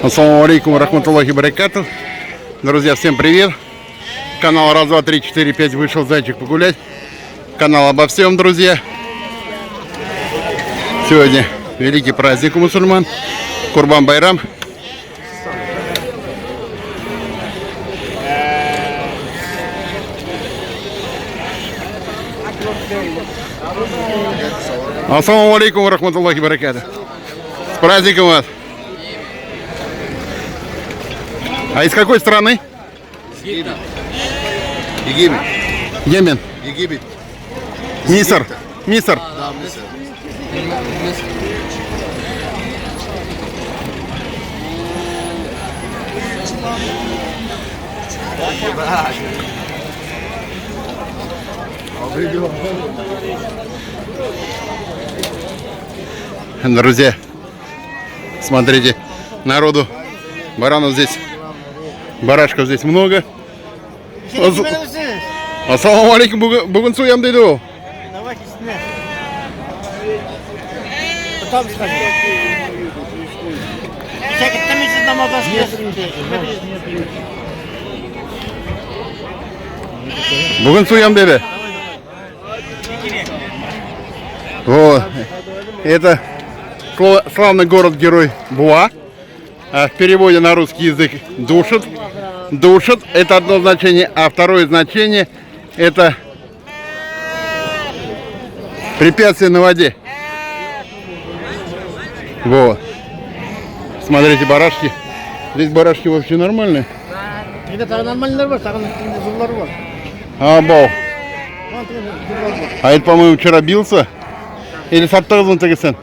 Ассаламу алейкум рахматуллахи баракату. Друзья, всем привет. Канал раз, два, три, четыре, пять. Вышел зайчик погулять. Канал обо всем, друзья. Сегодня великий праздник у мусульман. Курбан-Байрам. Ассаламу алейкум рахматуллахи баракату. С праздником вас. А из какой страны? Египет. Йемен. Египет. Миср. Миср. Да, Миср. Друзья, смотрите, народу, баранов здесь, барашков здесь много. Ассаламу алейкум, бүгін суям дейді. Давайте сняй. Потом скажи. Şirketimiz namazda Бүгін суям дейді. Вот. Это славный город-герой Буа. В переводе на русский язык душит. Душит — это одно значение, а второе значение — это препятствие на воде. Вот. Смотрите, барашки. Здесь барашки вообще нормальные. Это нормальный var, тагын зуллары var. Обал. А это, по-моему, вчера бился. Или саттығызын тегісен?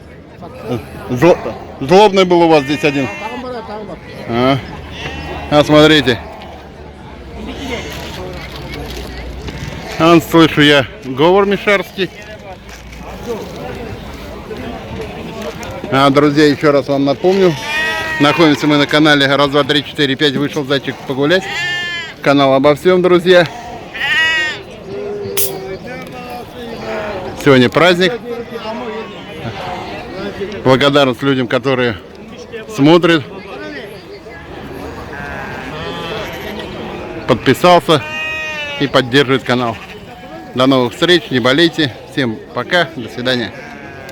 Злобный был у вас здесь один. Тагын бар, тагын бар. Смотрите. Слышу я говор мишарский. Друзья, еще раз вам напомню. Находимся мы на канале раз, два, три, четыре, пять. Вышел зайчик погулять. Канал обо всем, друзья. Сегодня праздник. Благодарность людям, которые смотрят. Подписался и поддерживает канал. До новых встреч, не болейте. Всем пока, до свидания.